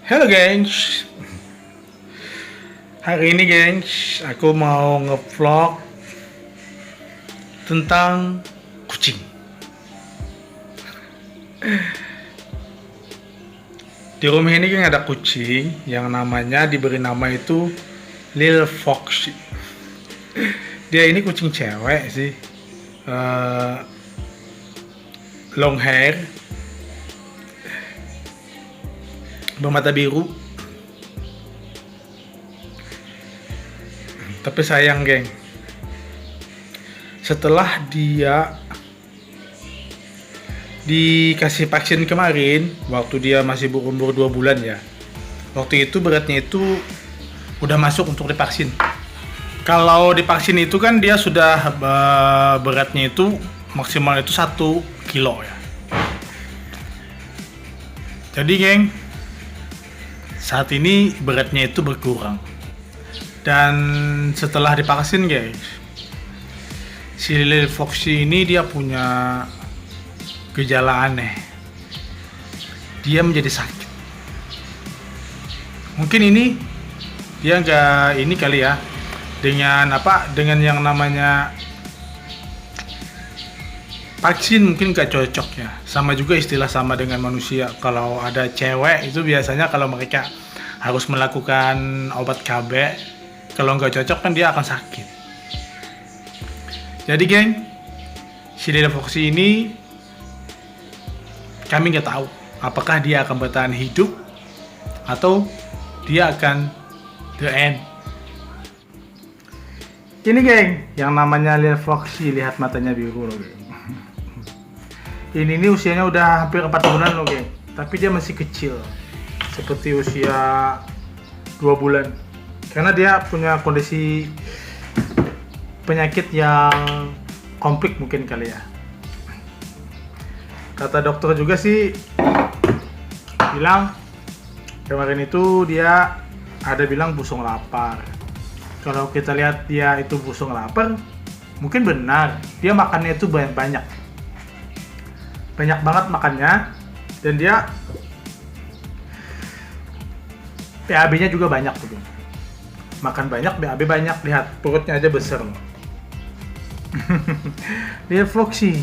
Halo gengs, hari ini gengs aku mau ngevlog tentang kucing. Di rumah ini kan ada kucing yang namanya diberi nama itu Lil Foxy. Dia ini kucing cewek sih, Eh, long hair, bermata biru. Tapi sayang geng, setelah dia dikasih vaksin kemarin, waktu dia masih berumur 2 bulan ya, waktu itu beratnya itu udah masuk untuk divaksin. Kalau divaksin itu kan dia sudah beratnya itu maksimal itu 1 kilo ya. Jadi geng, saat ini beratnya itu berkurang. Dan setelah divaksin guys, si Lil Foxy ini dia punya gejala aneh. Dia menjadi sakit. Mungkin ini dia nggak ini kali ya, dengan dengan yang namanya vaksin mungkin nggak cocok ya. Sama juga istilah sama dengan manusia. Kalau ada cewek itu biasanya kalau mereka harus melakukan obat KB, kalau nggak cocok kan dia akan sakit. Jadi geng, si Lil Foxy ini kami nggak tahu apakah dia akan bertahan hidup atau dia akan the end. Ini geng, yang namanya Lil Foxy, lihat matanya biru loh geng. Ini usianya udah hampir 4 bulan loh geng, tapi dia masih kecil, seperti usia 2 bulan. Karena dia punya kondisi penyakit yang komplik mungkin kali ya. Kata dokter juga sih, bilang kemarin itu dia ada bilang busung lapar. Kalau kita lihat dia itu busung lapar, mungkin benar. Dia makannya itu banyak banget makannya, dan dia PAB-nya juga banyak tuh. Makan banyak, BAB banyak, lihat perutnya aja besar loh. Dia Foxy.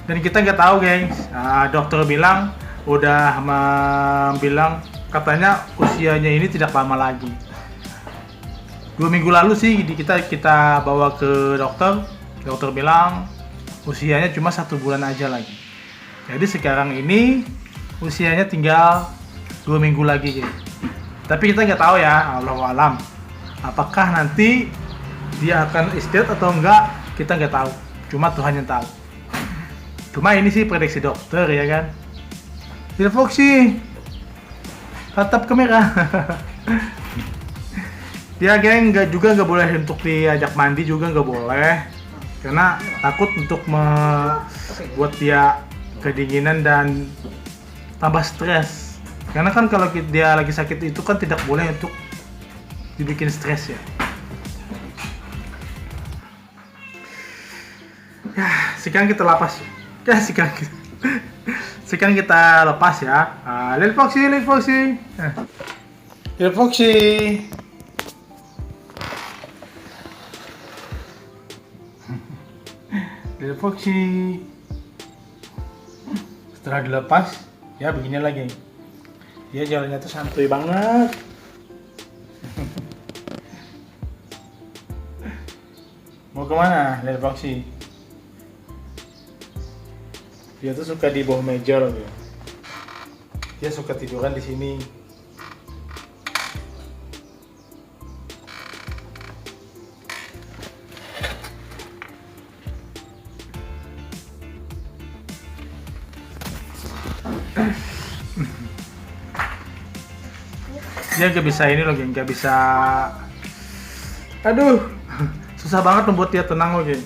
Dan kita nggak tahu gengs, dokter bilang bilang katanya usianya ini tidak lama lagi. 2 minggu lalu sih kita bawa ke dokter bilang usianya cuma 1 bulan aja lagi. Jadi sekarang ini usianya tinggal 2 minggu lagi gitu. Tapi kita nggak tahu ya, Allahu alam, apakah nanti dia akan istirahat atau enggak, kita nggak tahu. Cuma Tuhan yang tahu. Cuma ini sih prediksi dokter ya kan. Lil Foxy, tatap kamera. Dia geng nggak boleh untuk diajak mandi juga nggak boleh, karena takut untuk membuat dia kedinginan dan tambah stres. Karena kan kalau dia lagi sakit itu kan tidak boleh untuk dibikin stres ya. Ya, sekarang kita lepas. Ya, sekarang kita lepas ya. Lil Foxy. Lil Foxy. Lil Foxy. Setelah dilepas, ya begini lagi. Dia jalannya tuh santuy banget. Mau kemana, Lil Foxy? Dia tuh suka di bawah meja loh ya. Dia suka tiduran di sini. Dia nggak bisa ini loh geng, nggak bisa. Aduh, susah banget membuat dia tenang loh geng.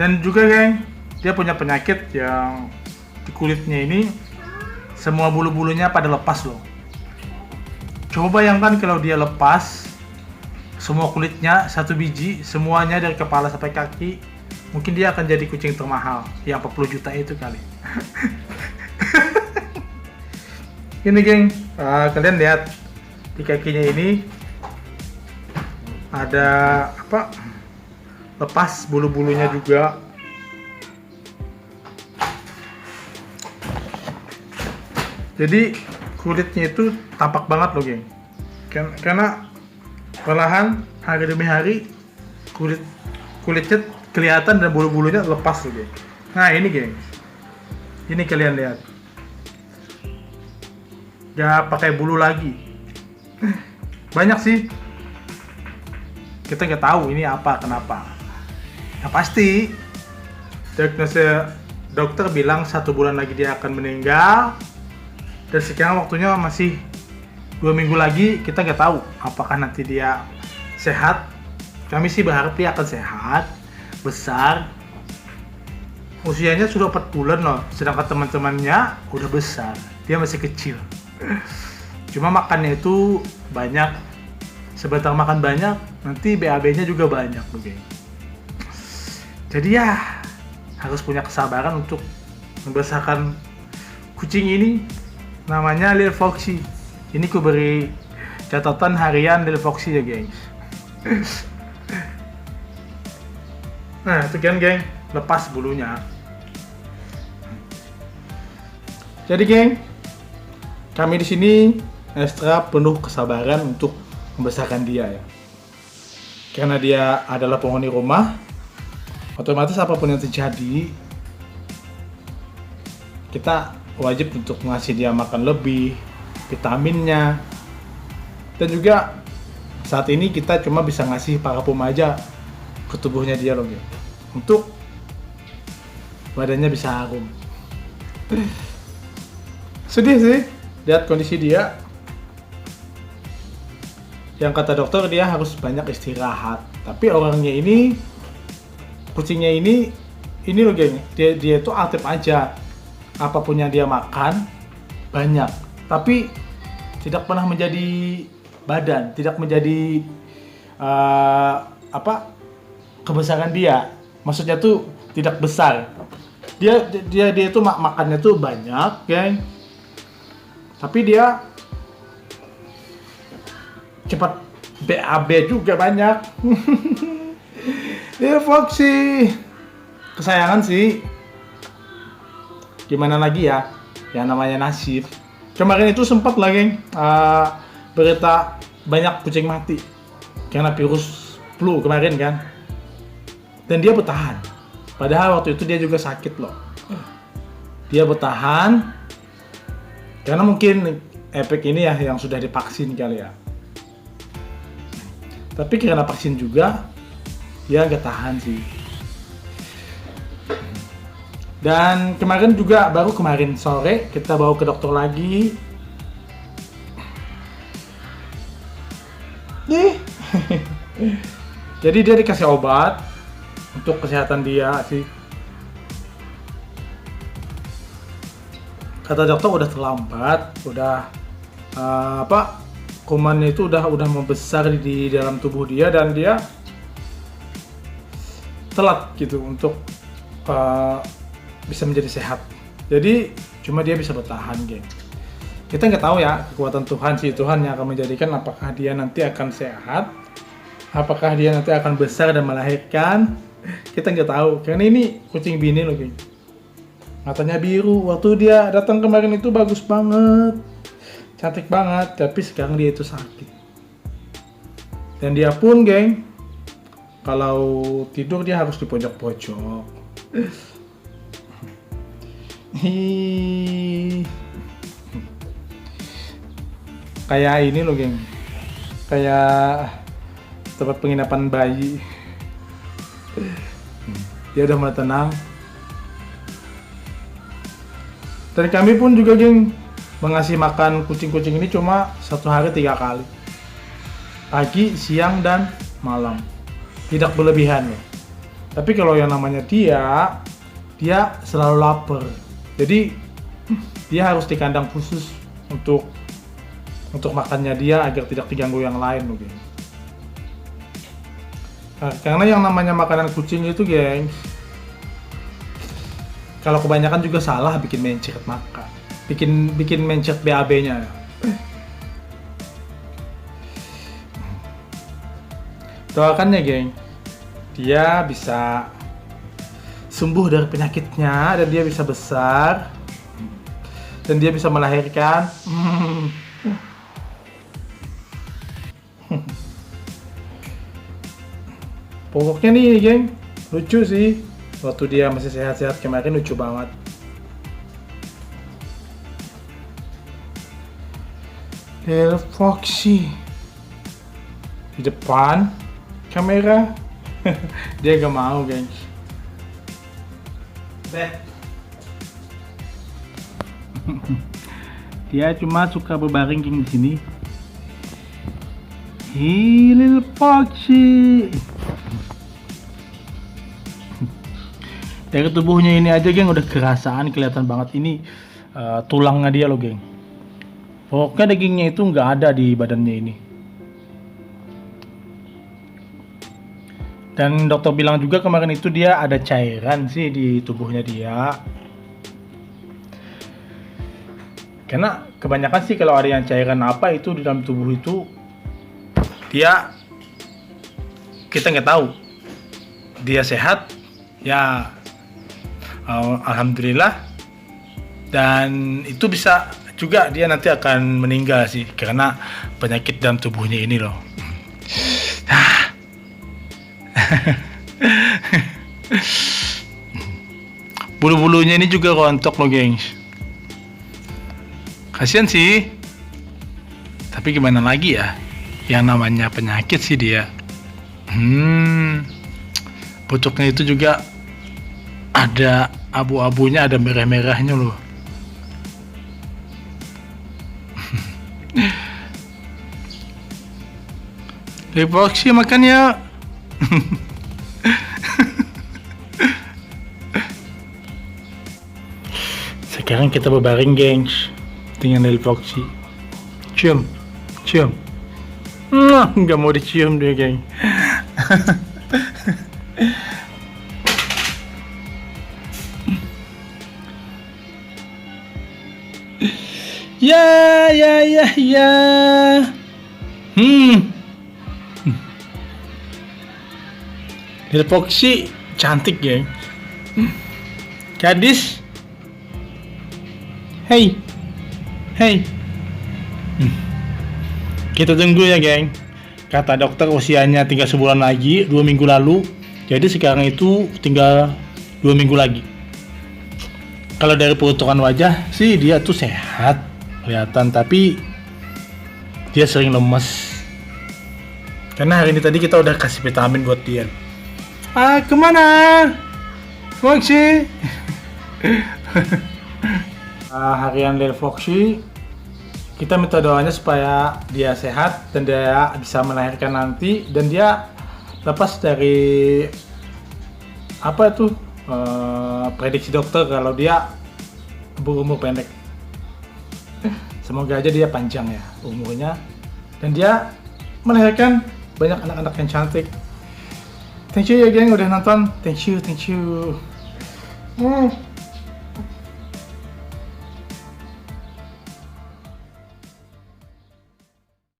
Dan juga geng, dia punya penyakit yang di kulitnya ini semua bulu-bulunya pada lepas loh. Coba bayangkan kalau dia lepas semua kulitnya 1 biji, semuanya dari kepala sampai kaki, mungkin dia akan jadi kucing termahal yang 40 juta itu kali. Ini geng, kalian lihat di kakinya ini ada apa? Lepas bulu-bulunya juga. Jadi kulitnya itu tampak banget loh geng. Karena perlahan hari demi hari kulitnya kelihatan dan bulu-bulunya lepas loh geng. Nah ini geng, ini kalian lihat. Ya pakai bulu lagi. Banyak sih. Kita nggak tahu ini apa, kenapa. Yang pasti diagnosis dokter bilang 1 bulan lagi dia akan meninggal. Dan sekarang waktunya masih 2 minggu lagi. Kita nggak tahu apakah nanti dia sehat. Kami sih berharap dia akan sehat, besar. Usianya sudah 4 bulan loh. Sedangkan teman-temannya udah besar. Dia masih kecil. Cuma makannya itu banyak, sebentar makan banyak, nanti BAB-nya juga banyak loh geng. Jadi ya harus punya kesabaran untuk membesarkan kucing ini. Namanya Lil Foxy. Ini ku beri catatan harian Lil Foxy ya geng. Nah itu kan geng, lepas bulunya. Jadi geng, kami di sini ekstra penuh kesabaran untuk membesarkan dia ya. Karena dia adalah penghuni rumah, otomatis apapun yang terjadi, kita wajib untuk ngasih dia makan lebih, vitaminnya. Dan juga saat ini kita cuma bisa ngasih parfum aja ke tubuhnya dia loh gitu. Untuk badannya bisa harum. Sedih sih lihat kondisi dia. Yang kata dokter dia harus banyak istirahat. Tapi orangnya ini, kucingnya ini loh geng, dia itu aktif aja. Apapun yang dia makan banyak. Tapi tidak pernah menjadi badan, tidak menjadi kebesaran dia. Maksudnya tuh tidak besar. Dia itu makannya tuh banyak, geng. Tapi dia cepat BAB juga banyak. Dia Foxy kesayangan sih. Gimana lagi ya? Yang namanya nasib. Kemarin itu sempat lah geng, berita banyak kucing mati karena virus flu kemarin kan. Dan dia bertahan. Padahal waktu itu dia juga sakit loh. Dia bertahan karena mungkin efek ini ya yang sudah divaksin kali ya. Tapi karena vaksin juga dia nggak tahan sih. Dan kemarin juga, baru kemarin sore kita bawa ke dokter lagi. Nih. Jadi dia dikasih obat untuk kesehatan dia sih. Kata dokter udah terlambat, udah kumannya itu udah membesar di dalam tubuh dia dan dia telat gitu untuk bisa menjadi sehat. Jadi cuma dia bisa bertahan, geng. Kita nggak tahu ya, kekuatan Tuhan sih, Tuhan yang akan menjadikan apakah dia nanti akan sehat, apakah dia nanti akan besar dan melahirkan. Kita nggak tahu, karena ini kucing bini loh, geng. Matanya biru, waktu dia datang kemarin itu bagus banget, cantik banget, tapi sekarang dia itu sakit. Dan dia pun, geng, kalau tidur dia harus di pojok-pojok. Kayak ini loh geng, kayak tempat penginapan bayi. Dia udah mulai tenang. Dan kami pun juga geng mengasih makan kucing-kucing ini cuma 1 hari 3 kali, pagi, siang, dan malam. Tidak berlebihan ya. Tapi kalau yang namanya dia selalu lapar. Jadi dia harus di kandang khusus untuk makannya dia agar tidak diganggu yang lain loh, geng. Nah, karena yang namanya makanan kucing itu, geng, kalau kebanyakan juga salah bikin mencret makan. bikin mencet BAB-nya. Doakan ya, geng. Dia bisa sembuh dari penyakitnya dan dia bisa besar dan dia bisa melahirkan. Pokoknya nih, geng, lucu sih. Waktu dia masih sehat-sehat kemarin lucu banget. Lil Foxy di depan kamera. Dia gak mau, gengs. Dia cuma suka berbaring di sini. Hi, Lil Foxy. Dari tubuhnya ini aja, geng, udah kerasaan, kelihatan banget ini tulangnya dia loh, geng. Pokoknya dagingnya itu nggak ada di badannya ini. Dan dokter bilang juga kemarin itu dia ada cairan sih di tubuhnya dia. Karena kebanyakan sih kalau ada yang cairan apa itu di dalam tubuh itu, dia kita nggak tahu. Dia sehat, ya alhamdulillah. Dan itu bisa juga dia nanti akan meninggal sih karena penyakit dalam tubuhnya ini loh. Bulu-bulunya ini juga rontok loh, gengs. Kasian sih. Tapi gimana lagi ya? Yang namanya penyakit sih dia. Pucuknya itu juga ada abu-abunya, ada merah-merahnya loh. Lil Foxy makan ya. Sekarang kita berbaring, gengs, dengan Lil Foxy. Cium. Nggak mau dicium dia, geng. Ya. Lil Foxy cantik, geng. Gadis. Hey. Kita tunggu ya, geng. Kata dokter usianya tinggal sebulan lagi, 2 minggu lalu. Jadi sekarang itu tinggal 2 minggu lagi. Kalau dari penuturan wajah sih dia tuh sehat kelihatan, tapi dia sering lemes. Karena hari ini tadi kita udah kasih vitamin buat dia. Kemana? Foxy? Harian Lil Foxy, kita minta doanya supaya dia sehat dan dia bisa melahirkan nanti, dan dia lepas dari prediksi dokter kalau dia berumur pendek. Semoga aja dia panjang ya umurnya dan dia melahirkan banyak anak-anak yang cantik. Thank you ya, geng, udah nonton. Thank you.